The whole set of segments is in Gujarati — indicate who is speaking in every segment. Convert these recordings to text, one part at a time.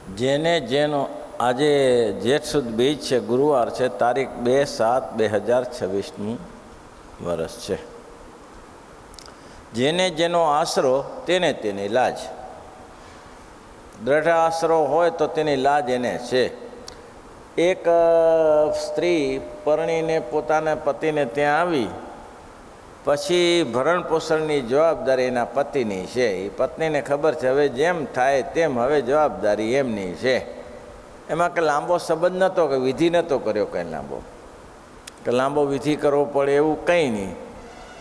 Speaker 1: જેને જેનો આજે જેઠ સુદ બીજ છે, ગુરુવાર છે, તારીખ 2/7/2026નું વર્ષ છે. જેને જેનો આશરો તેને તેની લાજ. દ્રઢ આશરો હોય તો તેની લાજ એને છે. એક સ્ત્રી પરણીને પોતાના પતિને ત્યાં આવી, પછી ભરણ પોષણની જવાબદારી એના પતિની છે. એ પત્નીને ખબર છે હવે જેમ થાય તેમ હવે જવાબદારી એમની છે. એમાં કે લાંબો સંબંધ નહોતો, કે વિધિ નહોતો કર્યો કંઈ લાંબો, કે લાંબો વિધિ કરવો પડે એવું કંઈ નહીં.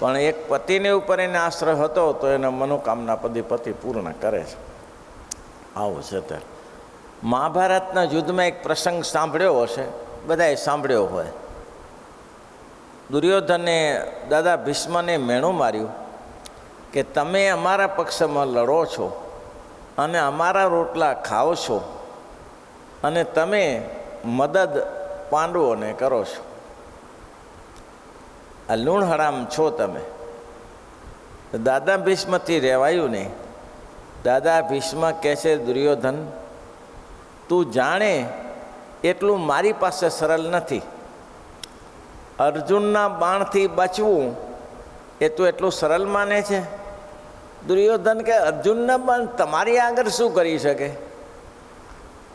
Speaker 1: પણ એક પતિને ઉપર એને આશ્રય હતો તો એના મનોકામના પતિ પૂર્ણ કરે છે. આવું છે. ત્યારે મહાભારતના યુદ્ધમાં એક પ્રસંગ સાંભળ્યો હશે, બધાએ સાંભળ્યો હોય. દુર્યોધને દાદા ભીષ્મને મેણું માર્યું કે તમે અમારા પક્ષમાં લડો છો અને અમારા રોટલા ખાઓ છો અને તમે મદદ પાંડવોને કરો છો. આ લૂણ હરામ છો તમે. દાદા ભીષ્મથી રહેવાયું નહીં. દાદા ભીષ્મ કહે છે, દુર્યોધન તું જાણે એટલું મારી પાસે સરળ નથી. અર્જુનના બાણથી બચવું એ તું એટલું સરળ માને છે? દુર્યોધન કે અર્જુનના બાણ તમારી આગળ શું કરી શકે?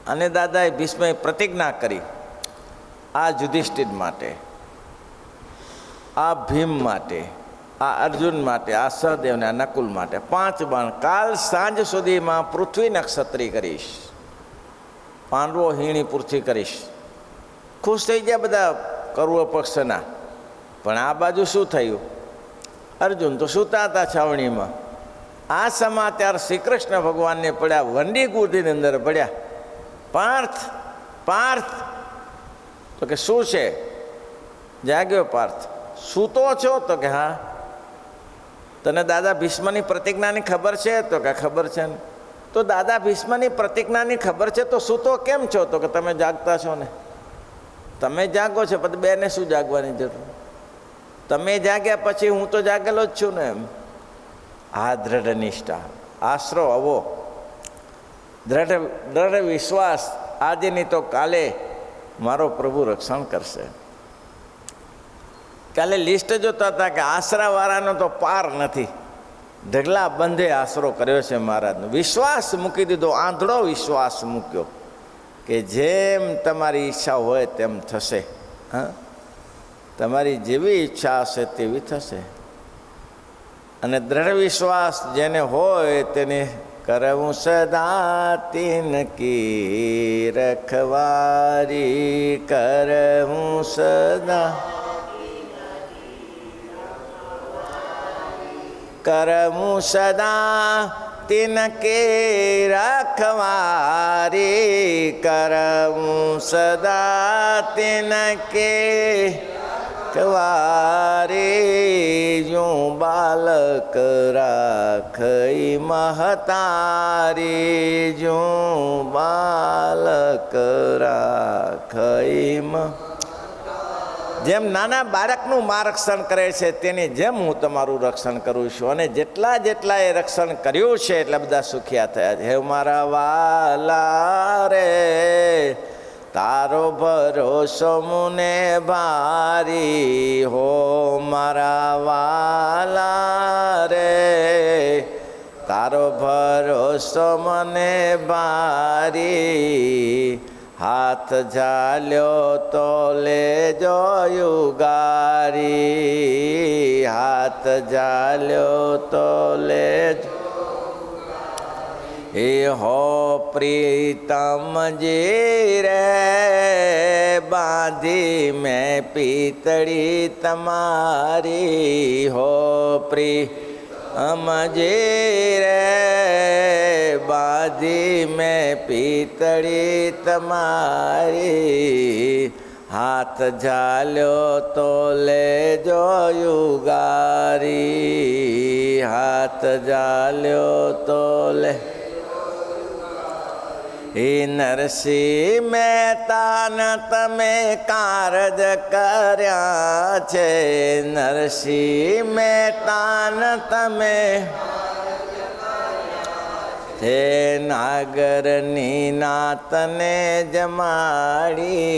Speaker 1: અને દાદાએ ભીષ્મએ પ્રતિજ્ઞા કરી, આ યુધિષ્ઠિર માટે, આ ભીમ માટે, આ અર્જુન માટે, આ સહદેવને, આ નકુલ માટે 5 બાણ કાલ સાંજ સુધીમાં પૃથ્વી નક્ષત્રી કરીશ, પાંડવો હીણી પૃથ્વી કરીશ. ખુશ થઈ ગયા બધા કૌરવ પક્ષના. પણ આ બાજુ શું થયું? અર્જુન તો સૂતા હતા છાવણીમાં. આ સમાચાર શ્રી કૃષ્ણ ભગવાનને પડ્યા, વંડી ગુર્દીની અંદર પડ્યા. પાર્થ, પાર્થ. તો કે શું છે? જાગ્યો પાર્થ. સૂતો છો? તો કે હા. તને દાદા ભીષ્મની પ્રતિજ્ઞાની ખબર છે? તો કે ખબર છે ને. તો દાદા ભીષ્મની પ્રતિજ્ઞાની ખબર છે તો સૂતો કેમ છો? તો કે તમે જાગતા છો ને. તમે જાગો છો પછી બેને શું જાગવાની જરૂર? તમે જાગ્યા પછી હું તો જાગેલો જ છું ને. એમ આ દ્રઢ નિષ્ઠા, આશરો આવો, દ્રઢ વિશ્વાસ, આજે નહીં તો કાલે મારો પ્રભુ રક્ષણ કરશે. કાલે લિસ્ટ જોતા હતા કે આશરાવાળાનો તો પાર નથી. ઢગલા બંધે આશરો કર્યો છે મહારાજનો. વિશ્વાસ મૂકી દીધો, આંધળો વિશ્વાસ મૂક્યો કે જેમ તમારી ઈચ્છા હોય તેમ થશે. હા, તમારી જેવી ઈચ્છા હશે તેવી થશે. અને દ્રઢ વિશ્વાસ જેને હોય તેને કરવું સદા તિનકી રખવારી, કરવું સદા, કરવું સદા તિનકે રખવારી, કરવું સદા તિનકે રખવારી. યું બાલક રાખઈ મહતારી, યું બાલક રાખઈ. જેમ નાના બાળકનું મા રક્ષણ કરે છે તેની જેમ હું તમારું રક્ષણ કરું છું. અને જેટલા જેટલા એ રક્ષણ કર્યું છે એટલા બધા સુખિયા થયા છે. હે મારા વાલા રે, તારો ભરોસો મુને ભારી, હો મારા વાલા રે, તારો ભરોસો મને ભારી. હાથ ઝાલ્યો તો લેજો યુગારી, હાથ ઝાલ્યો તો લેજો. એ હો પ્રીતમજી રે, બાંધી મેં પીતળી તમારી. હો પ્રીતમજી રે, બાંધી મેં પીતળી તમારી. હાથ ઝાલ્યો તો લેજો યુગારી, હાથ ઝાલ્યો તો લે. હે નરસિંહ મહેતાન તમે કારજ કર્યા છે, નરસિંહ મહેતાન તમે હે નાગરની નાતને જમાડી,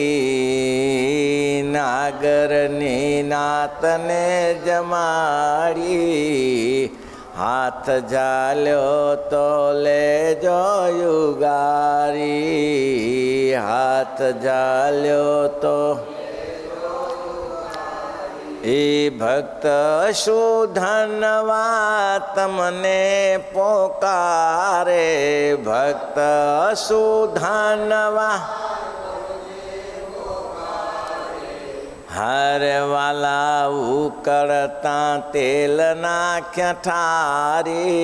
Speaker 1: નાગરની નાતને જમાડી, હાથ ઝાલ્યો તો લેજો યુગારી, હાથ ઝાલ્યો તો એ ભક્ત શું ધનવા તમને પોકારે, ભક્ત શું ધનવા હરે વાલા ઉકળતા તેલ નાખ્યા ઠારી,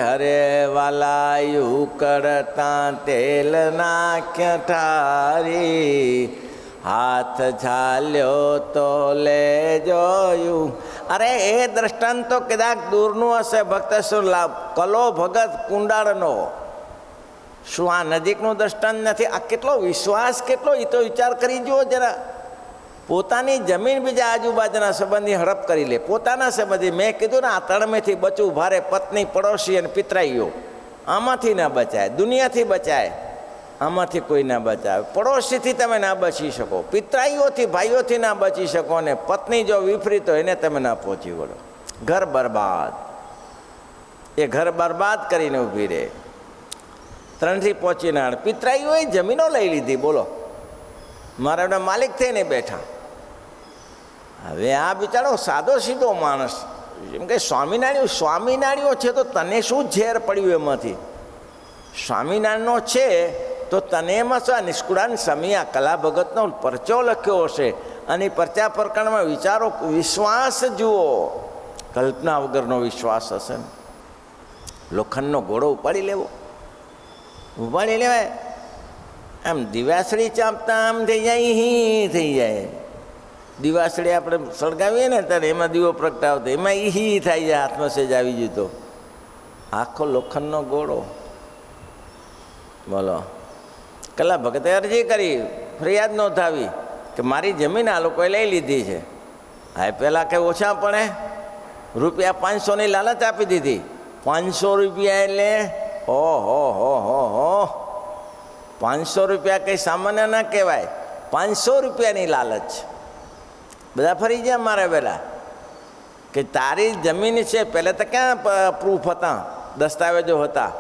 Speaker 1: હરે વાલા ઉકળતા તેલ નાખ્યા ઠારી, હાથ ઝાલ્યો તો લે જોયું. અરે એ દ્રષ્ટાંત તો કદાચ દૂરનું હશે. ભક્ત શું લાભ કલો ભગત કુંડાળનો, શું આ નજીકનું દ્રષ્ટાંત નથી? આ કેટલો વિશ્વાસ, કેટલો એ તો વિચાર કરી જુઓ જરા. પોતાની જમીન બીજા આજુબાજુના સંબંધી હડપ કરી લે, પોતાના સંબંધી. મેં કીધું ને આ તળમેથી બચવું ભારે, પત્ની પડોશી અને પિતરાઈઓ, આમાંથી ના બચાય. દુનિયાથી બચાય, આમાંથી કોઈ ના બચાવે. પડોશીથી તમે ના બચી શકો, પિતરાઈઓથી ભાઈઓથી ના બચી શકો, અને પત્ની જો વિપરીત હોય એને તમે ના પહોંચી વળો. ઘર બરબાદ, એ ઘર બરબાદ કરીને ઊભી રહે. 3 થી પહોંચીને પિતરાઈઓએ જમીનો લઈ લીધી. બોલો, મારા એના માલિક થઈને બેઠા. હવે આ બિચારો સાદો સીધો માણસ, એમ કે સ્વામિનારાયણો છે તો તને શું ઝેર પડ્યું એમાંથી? સ્વામિનારાયણનો છે તો તને એમાં શું? નિષ્કુળાન સમિયા કલા ભગતનો પરચો લખ્યો હશે, અને પરચા પ્રકરણમાં વિચારો, વિશ્વાસ જુઓ, કલ્પના વગરનો વિશ્વાસ હશે ને. લોખંડનો ઘોડો ઉપાડી લેવો, ઉપાડી લેવાય. આમ દિવાસળી ચાંપતા આમ થઈ જાય, ઈ થઈ જાય. દિવાસળી આપણે સળગાવીએ ને ત્યારે એમાં દીવો પ્રગટાવતો, એમાં ઈ થાય જાય, હાથમાં સેજ આવી જતો. આખો લોખંડનો ઘોડો. બોલો, કલા ભગતે અરજી કરી, ફરિયાદ નોંધાવી કે મારી જમીન આ લોકોએ લઈ લીધી છે. હા, પહેલાં કંઈ ઓછા પડે, રૂપિયા 500ની લાલચ આપી દીધી. 500 રૂપિયા એટલે ઓહો હો હો હો, 500 રૂપિયા કંઈ સામાન્ય ના કહેવાય. 500 રૂપિયાની લાલચ. બધા ફરી ગયા મારા પહેલાં કે તારી જમીન છે. પહેલાં તો ક્યાં પ્રૂફ હતા, દસ્તાવેજો હતા?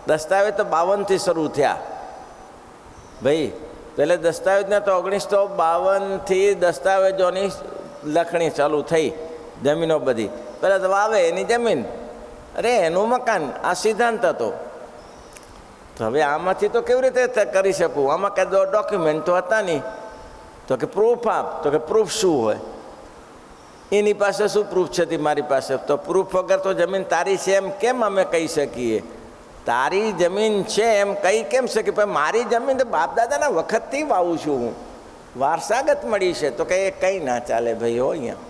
Speaker 1: દસ્તાવેજ તો 52થી શરૂ થયા ભાઈ. પહેલે દસ્તાવેજને તો 1952થી દસ્તાવેજોની લખણી ચાલુ થઈ. જમીનો બધી પહેલાં તો વાવે એની જમીન, અરે એનું મકાન, આ સિદ્ધાંત હતો. તો હવે આમાંથી તો કેવી રીતે કરી શકું? આમાં કાંઈ ડોક્યુમેન્ટ તો હતા નહીં. તો કે પ્રૂફ આપ. તો કે પ્રૂફ શું હોય? એની પાસે શું પ્રૂફ છે? મારી પાસે. તો પ્રૂફ વગર તો જમીન તારી છે એમ કેમ અમે કહી શકીએ? તારી જમીન છે એમ કહી કેમ શકે? પણ મારી જમીન તો બાપ દાદાના વખતથી વાવું છું હું, વારસાગત મળી છે. તો કે એ કંઈ ના ચાલે ભાઈ. હો, અહીંયા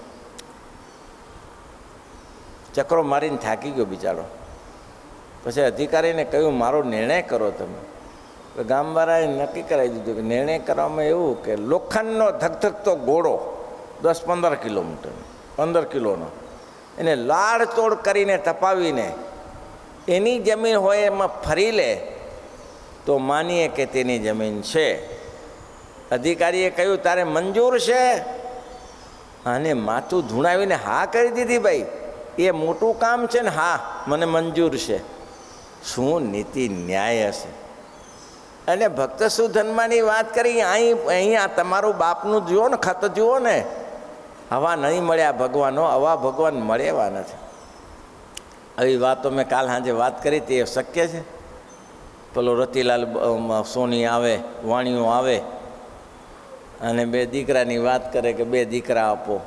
Speaker 1: ચક્રો મારીને થાકી ગયો બિચારો. પછી અધિકારીને કહ્યું મારો નિર્ણય કરો તમે. ગામવાળાએ નક્કી કરાવી દીધું કે નિર્ણય કરવામાં એવું કે લોખંડનો ધગધગતો ઘોડો 10-15 કિલોમીટર, 15 કિલોનો, એને લાડતોડ કરીને તપાવીને એની જમીન હોય એમાં ફરી લે તો માનીએ કે તેની જમીન છે. અધિકારીએ કહ્યું તારે મંજૂર છે? અને માથું ધૂણાવીને હા કરી દીધી. ભાઈ એ મોટું કામ છે ને, હા મને મંજૂર છે. શું નીતિ ન્યાય હશે? અને ભક્ત સુધન્માની વાત કરી. અહીંયા તમારું બાપનું જુઓ ને, ખાતું જુઓ ને, હવા નહીં મળ્યા ભગવાનો, હવા ભગવાન મળેવા નથી. આવી વાતો મેં કાલ સાંજે વાત કરી હતી. એ શક્ય છે? પેલો રતિલાલ સોની આવે, વાણીઓ આવે અને 2 દીકરાની વાત કરે કે 2 દીકરા આપો.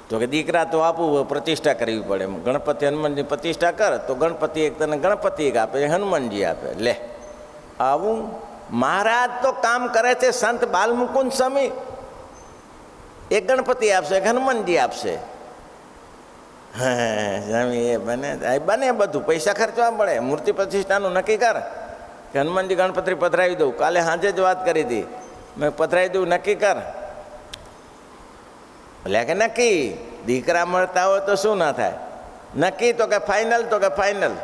Speaker 1: તો કે દીકરા તો આપવું, પ્રતિષ્ઠા કરવી પડે. ગણપતિ હનુમાનજી પ્રતિષ્ઠા કર તો ગણપતિ એક તને ગણપતિ એક આપે, હનુમાનજી આપે. લે આવું મહારાજ તો કામ કરે છે. સંત બાલમુકુંદ સ્વામી એક ગણપતિ આપશે, એક હનુમાનજી આપશે. હા સ્વામી એ બને બધું. પૈસા ખર્ચવા પડે. મૂર્તિ પ્રતિષ્ઠાનું નક્કી કર કે હનુમાનજી ગણપતિ પધરાવી દઉં. કાલે સાંજે જ વાત કરી હતી મેં, પધરાવી દઉં નક્કી કર. એટલે કે નક્કી. દીકરા મળતા હોય તો શું ના થાય? નક્કી તો કે ફાઇનલ, તો કે ફાઇનલ.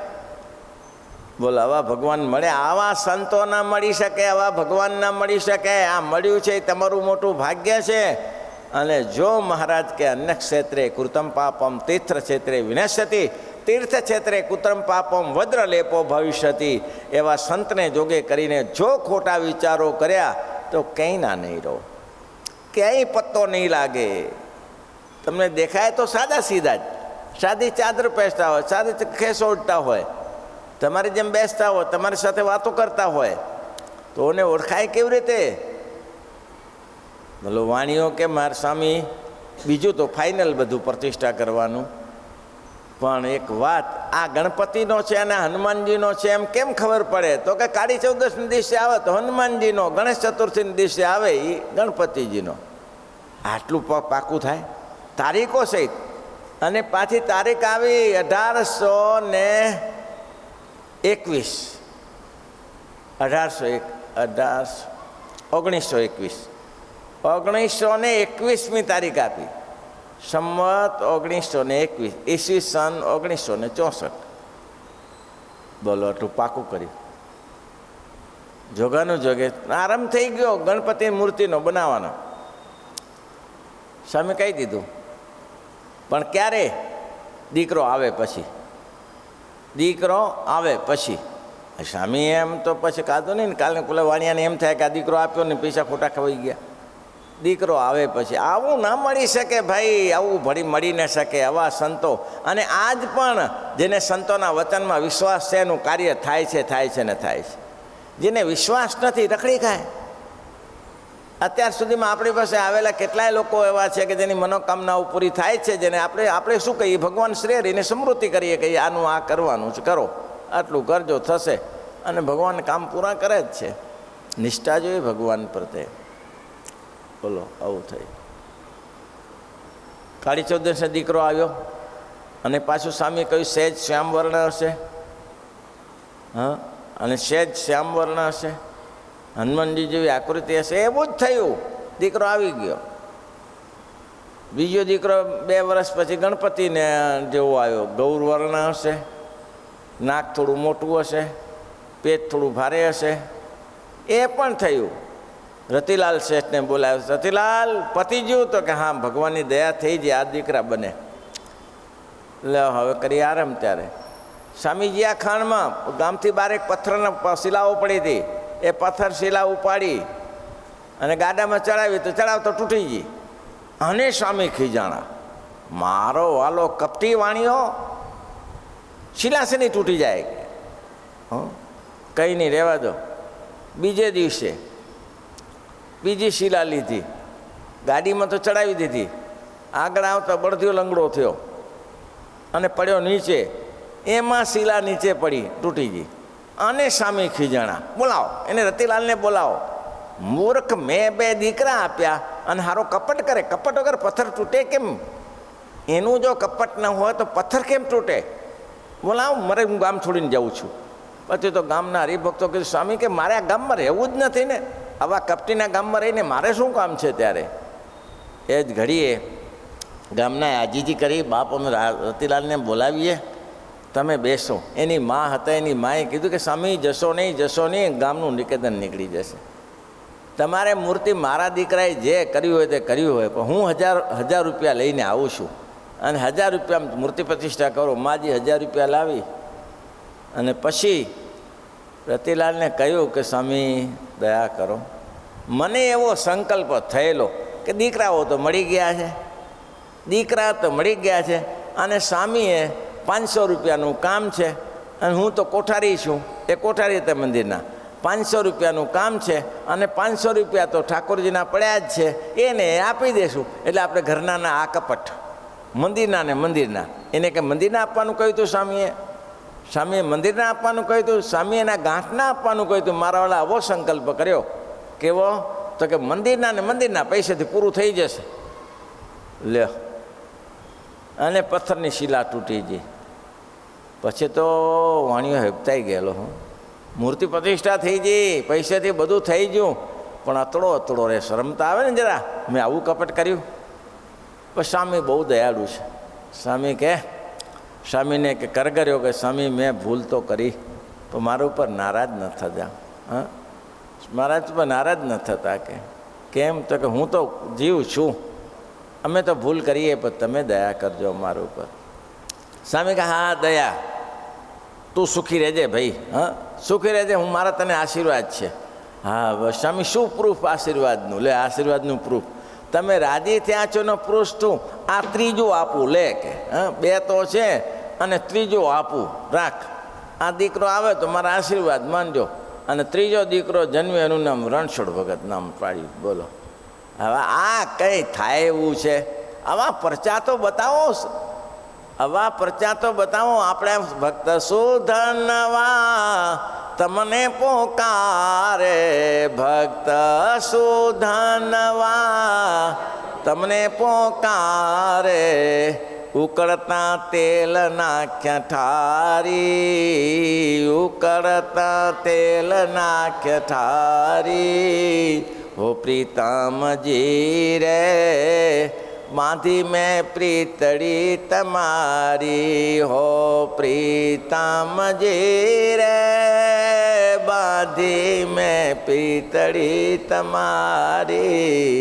Speaker 1: બોલો, આવા ભગવાન મળે? આવા સંતો ના મળી શકે, આવા ભગવાન ના મળી શકે. આ મળ્યું છે એ તમારું મોટું ભાગ્ય છે. અને જો મહારાજ કે અન્ય ક્ષેત્રે કૃતમ પાપમ તીર્થ ક્ષેત્રે વિનશ્યતિ, તીર્થ ક્ષેત્રે કૃતમ પાપમ વજ્રલેપો ભવિષ્યતિ, એવા સંતને જોગે કરીને જો ખોટા વિચારો કર્યા તો ક્યાંય ના નહીં રહો, ક્યાંય પત્તો નહીં લાગે. તમને દેખાય તો સાદા સીધા જ, સાદી ચાદર પહેરતા હોય, સાદી ખેસ ઓઢતા હોય, તમારી જેમ બેસતા હોય, તમારી સાથે વાતો કરતા હોય, તો એને ઓળખાય કેવી રીતે? બોલો, વાણીઓ કે માર સ્વામી, બીજું તો ફાઇનલ બધું પ્રતિષ્ઠા કરવાનું, પણ એક વાત, આ ગણપતિનો છે અને હનુમાનજીનો છે એમ કેમ ખબર પડે? તો કે કાળી ચૌદસના દિવસે આવે તો હનુમાનજીનો, ગણેશ ચતુર્થીના દિવસે આવે એ ગણપતિજીનો. આટલું પાકું થાય તારીખો સહિત. અને પાછી તારીખ આવી 1921મી તારીખ આપી, સંવત 1921, ઈસવીસન 1964. બોલો, આટલું પાકું કર્યું. જોગાનું જોગે આરંભ થઈ ગયો ગણપતિ મૂર્તિનો બનાવવાનો. સામે કહી દીધું, પણ ક્યારે? દીકરો આવે પછી, દીકરો આવે પછી. સ્વામી એમ તો પછી કાધું નહીં ને, કાલે પેલા વાણિયાને એમ થાય કે આ દીકરો આપ્યો ને પૈસા ખોટા ખવાઈ ગયા. દીકરો આવે પછી. આવું ના મળી શકે ભાઈ, આવું મળી ન શકે આવા સંતો. અને આજ પણ જેને સંતોના વચનમાં વિશ્વાસ છે એનું કાર્ય થાય છે, થાય છે ને થાય છે. જેને વિશ્વાસ નથી રખડી ખાય. અત્યાર સુધીમાં આપણી પાસે આવેલા કેટલાય લોકો એવા છે કે જેની મનોકામનાઓ પૂરી થાય છે, જેને આપણે શું કહીએ, ભગવાન શ્રેય એને સમૃદ્ધિ કરીએ કે આનું આ કરવાનું છે, કરો, આટલું કરજો થશે. અને ભગવાન કામ પૂરા કરે જ છે. નિષ્ઠા જોઈએ ભગવાન પ્રત્યે. બોલો, આવું થઈ. કાળી ચૌદસને દીકરો આવ્યો અને પાછું સ્વામી કહ્યું સહેજ શ્યામવર્ણ હશે. હા, અને સહેજ શ્યામવર્ણ હશે, હનુમાનજી જેવી આકૃતિ હશે. એવું જ થયું, દીકરો આવી ગયો. બીજો દીકરો 2 વર્ષ પછી ગણપતિને જેવો આવ્યો, ગૌરવર્ણ હશે, નાક થોડું મોટું હશે, પેટ થોડું ભારે હશે. એ પણ થયું. રતિલાલ શેઠને બોલાવ્યો, રતિલાલ પતી ગયું? તો કે હા, ભગવાનની દયા થઈ જાય, આ દીકરા બને. લે હવે કરી આરામ. ત્યારે સ્વામીજી આ ખાણમાં ગામથી બહાર એક પથ્થરના શિલાઓ પડી હતી, એ પથ્થર શિલા ઉપાડી અને ગાડામાં ચડાવી તો ચડાવતો તૂટી ગઈ. અને સ્વામી ખીજાણા, મારો વાલો કપટી વાણીઓ, શિલાસની તૂટી જાય. કંઈ નહીં, રહેવા દો. બીજે દિવસે બીજી શિલા લીધી, ગાડીમાં તો ચડાવી દીધી. આગળ આવતો બળદિયો લંગડો થયો અને પડ્યો નીચે. એમાં શિલા નીચે પડી, તૂટી ગઈ. અને સ્વામી ખીજાણા, બોલાવો એને, રતિલાલને બોલાવો. મૂર્ખ, મેં 2 દીકરા આપ્યા અને હારો કપટ કરે. કપટ વગર પથ્થર તૂટે કેમ? એનું જો કપટ ન હોય તો પથ્થર કેમ તૂટે? બોલાવો, મારે હું ગામ છોડીને જાઉં છું. પછી તો ગામના હરિભક્તો કીધું, સ્વામી કે મારે આ ગામમાં રહેવું જ નથી ને, આવા કપટીના ગામમાં રહીને મારે શું કામ છે? ત્યારે એ જ ઘડીએ ગામના આજીજી કરી, બાપ અમે રતિલાલને બોલાવીએ, તમે બેસો. એની મા હતા, એની માએ કીધું કે સ્વામી જશો નહીં, ગામનું નિકેતન નીકળી જશે. તમારે મૂર્તિ મારા દીકરાએ જે કર્યું હોય તે કર્યું હોય, પણ હું 1000 રૂપિયા લઈને આવું છું અને 1000 રૂપિયા મૂર્તિ પ્રતિષ્ઠા કરો. માજી 1000 રૂપિયા લાવી અને પછી રતિલાલને કહ્યું કે સ્વામી દયા કરો, મને એવો સંકલ્પ થયેલો કે દીકરાઓ તો મળી ગયા છે, દીકરા તો મળી ગયા છે, અને સ્વામીએ 500 રૂપિયાનું કામ છે અને હું તો કોઠારી છું, એ કોઠારી તે મંદિરના 500 રૂપિયાનું કામ છે અને 500 રૂપિયા તો ઠાકોરજીના પડ્યા જ છે, એને આપી દઈશું. એટલે આપણે ઘરનાના આ કપટ, મંદિરના ને મંદિરના. એને કે મંદિરના આપવાનું કહ્યું હતું સ્વામીએ, સ્વામીએ મંદિરના આપવાનું કહ્યું હતું, સ્વામીએ એના ગાંઠના આપવાનું કહ્યું હતું. મારાવાળા આવો સંકલ્પ કર્યો. કેવો? તો કે મંદિરના ને મંદિરના પૈસાથી પૂરું થઈ જશે. લ્યો, અને પથ્થરની શિલા તૂટી ગઈ. પછી તો વાણીઓ હેપતાઈ ગયેલો. મૂર્તિ પ્રતિષ્ઠા થઈ ગઈ, પૈસાથી બધું થઈ ગયું, પણ અતડો રે, શરમતા આવે ને જરા, મેં આવું કપટ કર્યું. પણ સ્વામી બહુ દયાળુ છે. સ્વામી કે, સ્વામીને કે કરગર્યો કે સ્વામી મેં ભૂલ તો કરી, પણ મારા ઉપર નારાજ ન થતા. હા, મારા ઉપર નારાજ ન થતા. કેમ? તો કે હું તો જીવ છું, અમે તો ભૂલ કરીએ, પણ તમે દયા કરજો મારા ઉપર. સ્વામી કહે હા દયા, તું સુખી રહેજે ભાઈ, હા સુખી રહેજે, હું મારા તને આશીર્વાદ છે. હા બસ સ્વામી, શું પ્રૂફ આશીર્વાદનું? લે આશીર્વાદનું પ્રૂફ, તમે રાજી થયા છો ને પ્રૂફ શું? આ ત્રીજું આપું લે કે, હા બે તો છે અને ત્રીજો આપું રાખ. આ દીકરો આવે તો મારા આશીર્વાદ માનજો. અને ત્રીજો દીકરો જન્મે એનું નામ રણછોડ ભગત નામ પાડ્યું. બોલો હવે આ કંઈ થાય એવું છે? આવા પરચા તો બતાવો, આવા પરચા તો બતાવો. આપણે ભક્ત સુધનવા તમને પોકારે, ભક્ત સુધનવા તમને પોકારે, ઉકળતા તેલ નાખ્યા ઠારી, ઉકળતા તેલ નાખ્યા ઠારી. હો પ્રીતમજી રે બાંધી મેં પ્રીતડી તમારી, હો પ્રીતમજી રે બાંધી મેં પ્રીતડી તમારી.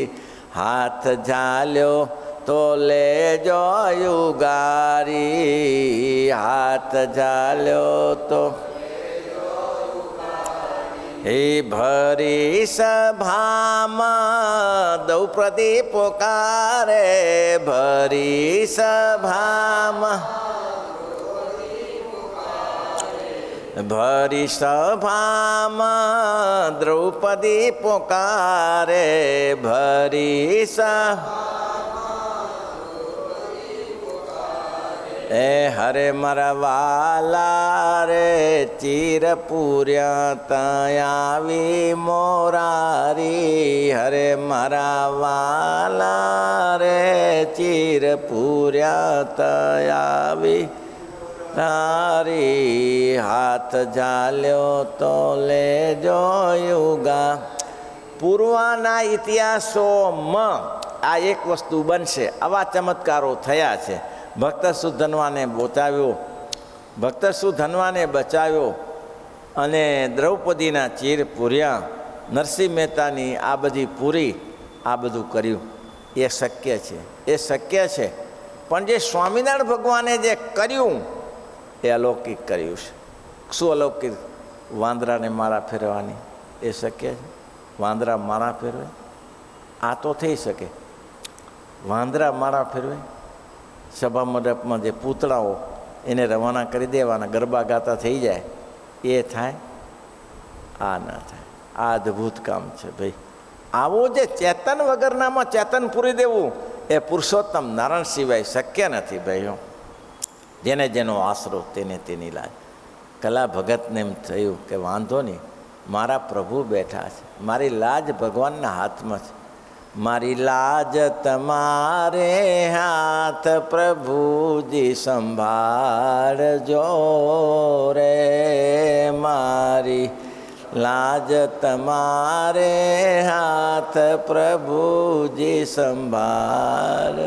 Speaker 1: હાથ ઝાલ્યો તો લેજો યુગારી, હાથ ઝાલ્યો તો હે ભરી સભામાં દ્રૌપદી પોકારે, ભરી સભામાં, ભરી સભામાં દ્રૌપદી પોકારે, ભરી એ હરે મારા વાલા રે ચીર પૂર્યા ત્યાં આવી મોરારી, હરે મારા વાલા રે ચીર પૂર્યા ત્યાં આવી તારી. હાથ ઝાલ્યો તો લેજો યુગા. પૂર્વના ઇતિહાસોમાં આ એક વસ્તુ બનશે, આવા ચમત્કારો થયા છે. ભક્ત સુધનવાને બચાવ્યો, ભક્ત સુધનવાને બચાવ્યો અને દ્રૌપદીના ચીર પૂર્યા, નરસિંહ મહેતાની આ બધી પૂરી, આ બધું કર્યું. એ શક્ય છે, એ શક્ય છે. પણ જે સ્વામિનારાયણ ભગવાને જે કર્યું એ અલૌકિક કર્યું છે. શું અલૌકિક? વાંદરાને મારા ફેરવાની એ શક્ય છે? વાંદરા મારા ફેરવે? આ તો થઈ શકે. વાંદરા મારા ફેરવે? સભા મંડપમાં જે પૂતળાઓ એને રવાના કરી દેવાના, ગરબા ગાતા થઈ જાય, એ થાય? આ ના થાય. આ અદ્ભુત કામ છે ભાઈ. આવું જે ચેતન વગરનામાં ચેતન પૂરી દેવું એ પુરુષોત્તમ નારાયણ સિવાય શક્ય નથી ભાઈઓ. જેને જેનો આશરો તેને તેની લાજ. કલા ભગતને એમ થયું કે વાંધો નહીં, મારા પ્રભુ બેઠા છે, મારી લાજ ભગવાનના હાથમાં છે, મારી લાજ તમારે હાથ પ્રભુજી સંભાળજો રે, મારી લાજ તમારે હાથ પ્રભુજી સંભાળ.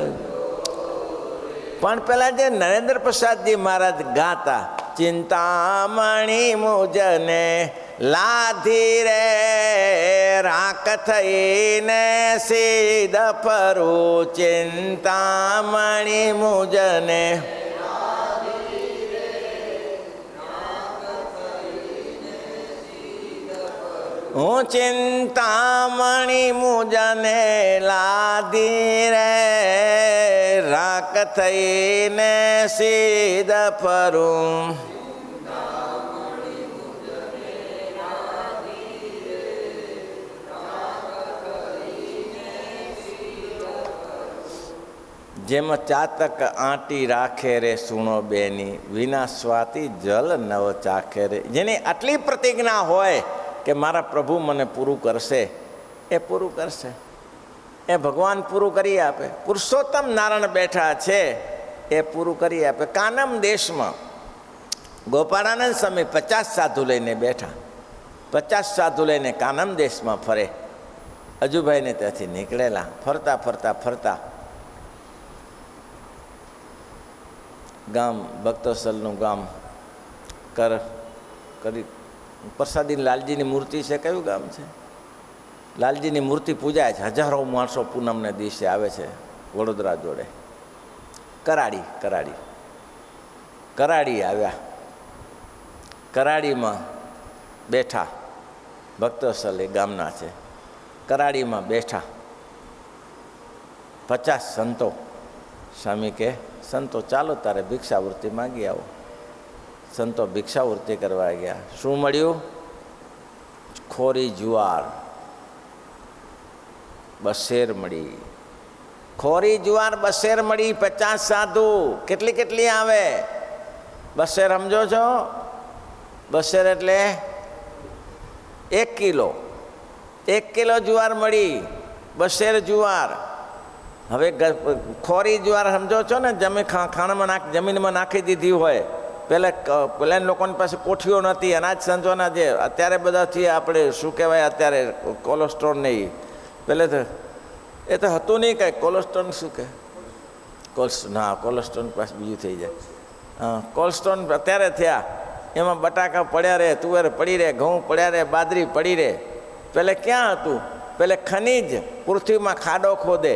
Speaker 1: પણ પેલા જે નરેન્દ્ર પ્રસાદજી મહારાજ ગાતા, ચિંતામણી મુજને લાધી રે રાખ થઈને સીધ ફરું, ચિંતામણી મુજને હું ચિંતામણી મુજને લાધી રે રાખ થઈને સીધ ફરું. જેમ ચાતક આંટી રાખે રે સુણો બેની, વિના સ્વાતિ જલ નવ ચાખે રે. જેની આટલી પ્રતિજ્ઞા હોય કે મારા પ્રભુ મને પૂરું કરશે, એ પૂરું કરશે, એ ભગવાન પૂરું કરી આપે. પુરુષોત્તમ નારાયણ બેઠા છે, એ પૂરું કરી આપે. કાનમ દેશમાં ગોપાળાનંદ સ્વામી 50 સાધુ લઈને બેઠા, 50 સાધુ લઈને કાનમ દેશમાં ફરે. અજુભાઈને ત્યાંથી નીકળેલા, ફરતા ફરતા ફરતા ગામ ભક્તોસલનું ગામ કર કરી પ્રસાદી લાલજીની મૂર્તિ છે. કયું ગામ છે? લાલજીની મૂર્તિ પૂજાય છે. હજારો માણસો પૂનમને દિવસે આવે છે વડોદરા જોડે. કરાડી આવ્યા. કરાડીમાં બેઠા. ભક્તસ્થળ એ ગામના છે. કરાડીમાં બેઠા 50 સંતો. સ્વામી કે સંતો ચાલો તારે ભિક્ષાવૃત્તિ માગી આવો. સંતો ભિક્ષાવૃત્તિ કરવા ગયા. શું મળ્યું? ખોરી જુવાર 2 શેર મળી. ખોરી જુવાર 2 શેર મળી. 50 સાધુ. કેટલી આવે? 2 શેર સમજો છો? 2 શેર એટલે 1 કિલો. 1 કિલો જુવાર મળી. 2 શેર જુવાર. હવે ખોરી જુવાર સમજો છો ને? ખાણમાં જમીનમાં નાખી દીધી હોય. પહેલાં લોકોની પાસે કોઠીઓ નથી. અનાજ સંચોના જે અત્યારે બધાથી આપણે શું કહેવાય, અત્યારે કોલેસ્ટ્રોલ નહીં. પહેલે તો એ તો હતું નહીં કાંઈ. કોલેસ્ટ્રોલ શું કહે? કોલેસ્ટ્રોલ પાસે બીજું થઈ જાય. હા, કોલેસ્ટ્રોલ અત્યારે થયા. એમાં બટાકા પડ્યા રહે, તુવેર પડી રહે, ઘઉં પડ્યા રહે, બાજરી પડી રહે. પહેલે ક્યાં હતું? પહેલે ખનીજ પૃથ્વીમાં ખાડો ખોદે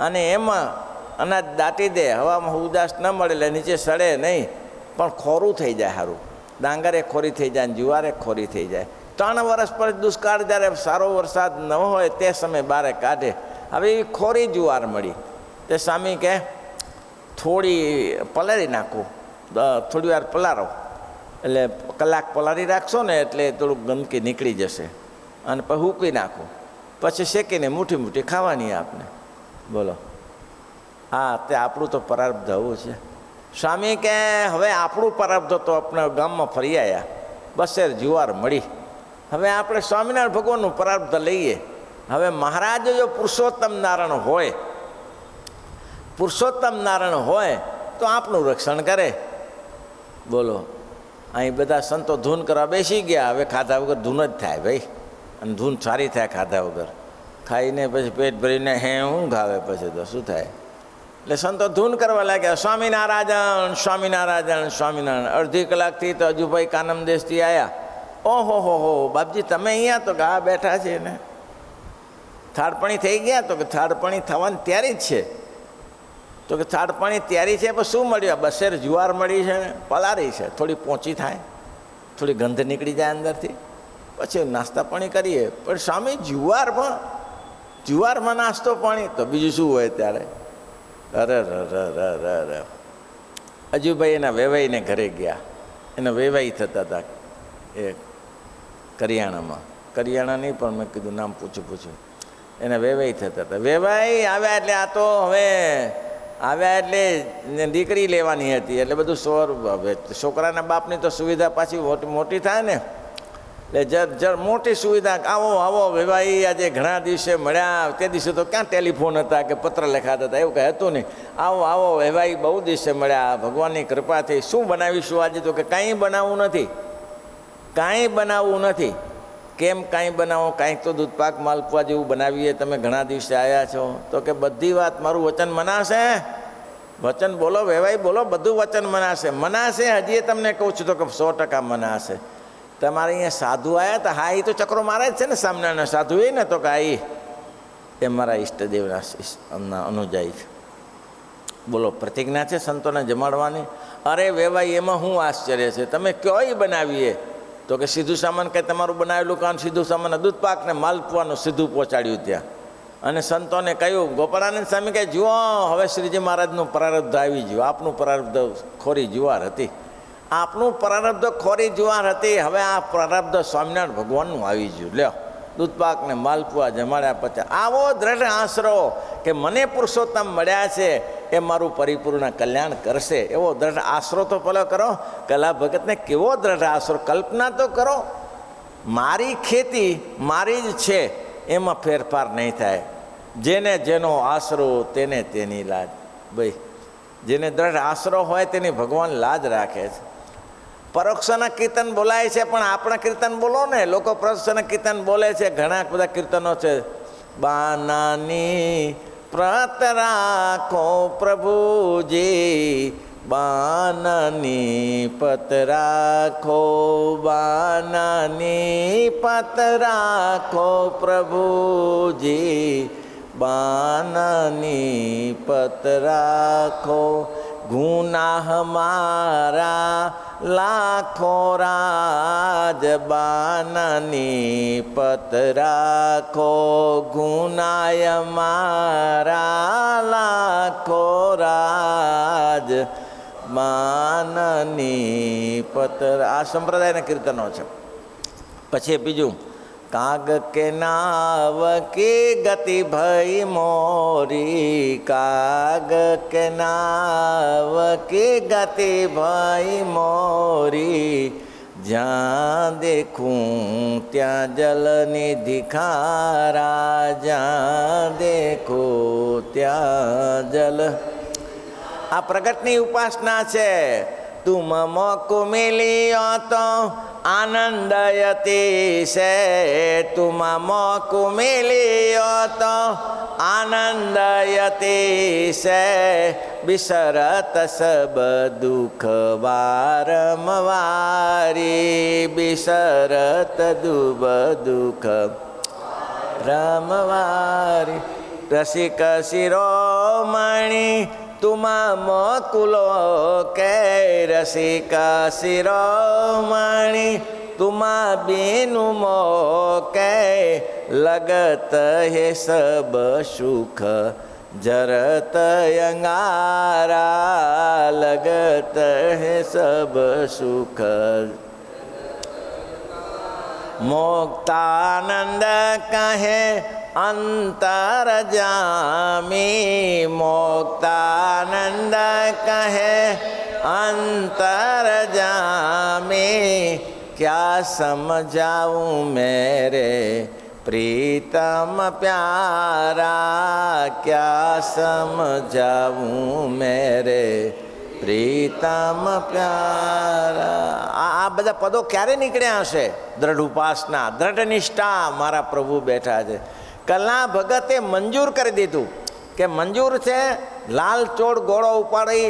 Speaker 1: અને એમાં અનાજ દાટી દે. હવામાં ઉદાસ ન મળે એટલે નીચે સડે નહીં, પણ ખોરું થઈ જાય. સારું, ડાંગરે ખોરી થઈ જાય, જુવારે ખોરી થઈ જાય. 3 વર્ષ પર દુષ્કાળ, જ્યારે સારો વરસાદ ન હોય તે સમયે બારે કાઢે. હવે એવી ખોરી જુવાર મળી. તે સ્વામી કહે થોડી પલાળી નાખો, થોડી વાર પલાળો, એટલે કલાક પલાળી રાખશો ને એટલે થોડુંક ગંદકી નીકળી જશે. અને પછી હૂકવી નાખો, પછી શેકીને મુઠ્ઠી ખાવાની આપને. બોલો, હા, તે આપણું તો પ્રારબ્ધ આવું છે. સ્વામી કે હવે આપણું પ્રારબ્ધ તો આપણા ગામમાં ફરી આવ્યા. 2 શેર જુવાર મળી. હવે આપણે સ્વામિનારાયણ ભગવાનનું પ્રારબ્ધ લઈએ. હવે મહારાજ જો પુરુષોત્તમ નારાયણ હોય તો આપણું રક્ષણ કરે. બોલો, અહીં બધા સંતો ધૂન કરવા બેસી ગયા. હવે ખાધા વગર ધૂન જ થાય ભાઈ, અને ધૂન સારી થાય ખાધા વગર. ખાઈને પછી પેટ ભરીને ઊંઘ આવે પછી તો શું થાય? એટલે સંતો ધૂન કરવા લાગ્યા. સ્વામિનારાયણ. અડધી કલાકથી તો અજુભાઈ કાનમદેશથી આવ્યા. ઓહો બાપજી તમે અહીંયા? તો કે હા બેઠા છે ને. થાળપણી થઈ ગયા? તો કે થાળપણી થવાની તૈયારી જ છે. તો કે થાળપણી તૈયારી છે, પણ શું મળ્યું? 2 શેર જુવાર મળી છે ને, પલાળી છે. થોડી પોચી થાય, થોડી ગંધ નીકળી જાય અંદરથી, પછી નાસ્તા પાણી કરીએ. પણ સ્વામી જુવારમાં નાસ્તો પાણી તો બીજું શું હોય ત્યારે? અરે અજુભાઈ એના વેવાઈને ઘરે ગયા. એના વેવાઈ થતા હતા એ કરિયાણા નહીં, પણ મેં કીધું નામ પૂછું. એના વેવાઈ થતા હતા. વેવાઈ આવ્યા એટલે આ તો હવે આવ્યા એટલે દીકરી લેવાની હતી, એટલે બધું છોકરાના બાપની તો સુવિધા પાછી મોટી થાય ને, એટલે મોટી સુવિધા. આવો વેવાઈ, આજે ઘણા દિવસે મળ્યા. તે દિવસે તો ક્યાં ટેલિફોન હતા કે પત્ર લખાતા હતા, એવું કંઈ હતું નહીં. આવો વેવાઈ, બહુ દિવસે મળ્યા, ભગવાનની કૃપાથી. શું બનાવીશું આજે? તો કે કાંઈ બનાવવું નથી. કેમ કાંઈ બનાવો? કાંઈક તો દૂધપાક માલપુઆ જેવું બનાવીએ. તમે ઘણા દિવસે આવ્યા છો. તો કે બધી વાત મારું વચન મનાશે. વચન બોલો વેવાઈ, બોલો, બધું વચન મનાશે. હજી તમને કહું છું તો કે 100% મનાશે. તમારે અહીંયા સાધુ આવ્યા હતા? હા, એ તો ચક્રો મારે જ છે ને સામનાના સાધુ એ ને. તો કે એ મારા ઈષ્ટદેવના અનુજાઈ છે. બોલો, પ્રતિજ્ઞા છે સંતોને જમાડવાની. અરે વેવાઈ, એમાં શું આશ્ચર્ય છે? તમે કયોય બનાવીએ? તો કે સીધું સામાન કંઈ તમારું બનાવેલું કામ સીધું સામાન દૂધપાકને માલપુઆનું સીધું પહોંચાડ્યું ત્યાં. અને સંતોને કહ્યું, ગોપાળાનંદ સ્વામી કહે જુઓ, હવે શ્રીજી મહારાજનું પ્રારબ્ધ આવી ગયું. આપનું પ્રારબ્ધ ખોરી જુવાર હતી. હવે આ પ્રારબ્ધ સ્વામિનારાયણ ભગવાનનું આવી ગયું. લ્યો, દૂધપાકને માલપુઆ જમાડ્યા પછી આવો દ્રઢ આશરો કે મને પુરુષોત્તમ મળ્યા છે, એ મારું પરિપૂર્ણ કલ્યાણ કરશે, એવો દ્રઢ આશરો તો પેલો કરો. કલા ભગતને કેવો દ્રઢ આશરો! કલ્પના તો કરો, મારી ખેતી મારી જ છે, એમાં ફેરફાર નહીં થાય. જેને જેનો આશરો તેને તેની લાજ. ભાઈ, જેને દ્રઢ આશરો હોય તેની ભગવાન લાજ રાખે છે. પરોક્ષના કીર્તન બોલાય છે, પણ આપણા કીર્તન બોલો ને. લોકો પરોક્ષના કીર્તન બોલે છે, ઘણા બધા કીર્તનો છે. બાનાની પ્રત રાખો પ્રભુજી, બાનાની પત રાખો, બાનાની પત રાખો પ્રભુજી, બાનાની પત રાખો. ગુનાહ મારા લાખો રાજ, બાનાની પત રાખો. ગુનાય મારા લાખો રાજ, બાનાની પત. આ સંપ્રદાયના કીર્તનો છે. પછી બીજું, કાગ કે નાવ કી ગતિ ભઈ મોરી, કાગ કે નાવ કી ગતિ ભઈ મોરી, જ્યાં દેખું ત્યાં જલનિધિ ખારા, જ્યાં દેખું ત્યાં જલ. આ પ્રગટની ઉપાસના છે. તુમ મોકો મિલ્યો તો આનંદયતી છે, તુમ મોકો મિલ્યો તો આનંદયતી છે, બિસરત સબ દુઃખ વારમવારી, બિસરત દુબ દુઃખ રમવારી. રસિક શિરોમણી તુમ મોકુલો કે, રસિક શિરોમણી તુમ બીનુ મોકે, લગત હે સબ સુખ જરત અંગારા, લગત હે સબ સુખ. મોક્તાનંદ કહે અંતર જામી, મોક્તાનંદ કહે અંતર જામી, ક્યા સમજાવું મેરે પ્રીતમ પ્યારા, ક્યા સમજાવું મેરે પ્રીતમ પ્યારા. આ બધા પદો ક્યારે નીકળ્યા હશે? દ્રઢ ઉપાસના, દ્રઢ નિષ્ઠા. મારા પ્રભુ બેઠા છે. કલા ભગતે મંજૂર કરી દીધું કે મંજૂર છે લાલ ચોળ ગોળો ઉપાડી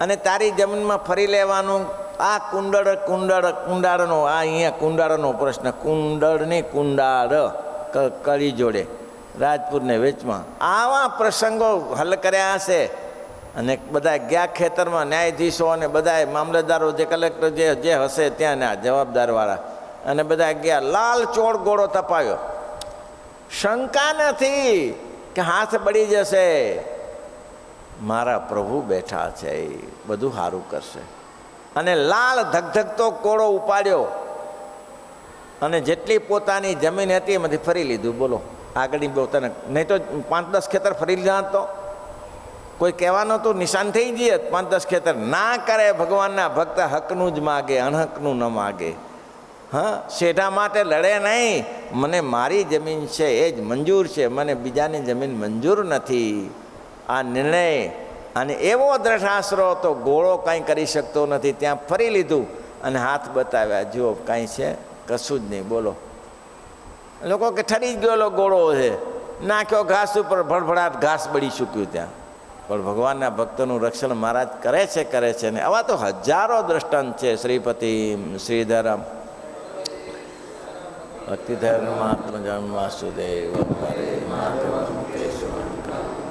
Speaker 1: અને તારી જમીનમાં ફરી લેવાનું. આ કુંડાળનો આ અહીંયા કુંડાળનો પ્રશ્ન, કુંડળની કુંડાળ કળી જોડે રાજપુરને વેચમાં આવા પ્રસંગો હલ કર્યા હશે. અને બધા ગયા ખેતરમાં, ન્યાયાધીશો અને બધા મામલતદારો, જે કલેક્ટર જે હશે ત્યાંના જવાબદારવાળા, અને બધા ગયા. લાલ ચોળ ગોળો તપાયો. શંકા નથી કે હાથ બળી જશે. મારા પ્રભુ બેઠા છે, એ બધું સારું કરશે. અને લાલ ધગધગતો કોળો ઉપાડ્યો અને જેટલી પોતાની જમીન હતી એમાંથી ફરી લીધું. બોલો, આગળની પોતાને, નહીં તો 5-10 ખેતર ફરી લીધા તો કોઈ કહેવાનું તો નિશાન થઈ જઈએ. 5-10 ખેતર ના કરે. ભગવાનના ભક્ત હકનું જ માગે, અણહકનું ન માગે. હા, શેઠા માટે લડે નહીં. મને મારી જમીન છે એ જ મંજૂર છે, મને બીજાની જમીન મંજૂર નથી. આ નિર્ણય અને એવો દ્રઢાસરો તો ગોળો કાંઈ કરી શકતો નથી. ત્યાં ફરી લીધું અને હાથ બતાવ્યા, જુઓ કાંઈ છે, કશું જ નહીં. બોલો, લોકો કે ઠરી જ ગયેલો ગોળો છે, નાખ્યો ઘાસ ઉપર, ભડભડાટ ઘાસ બળી ચૂક્યું ત્યાં. પણ ભગવાનના ભક્તોનું રક્ષણ મહારાજ કરે છે. ને આવા તો હજારો દ્રષ્ટાંત છે. શ્રીપતિ, શ્રીધરમ, ભક્તિધર્મ, મહાત્મા વાસુદેવ,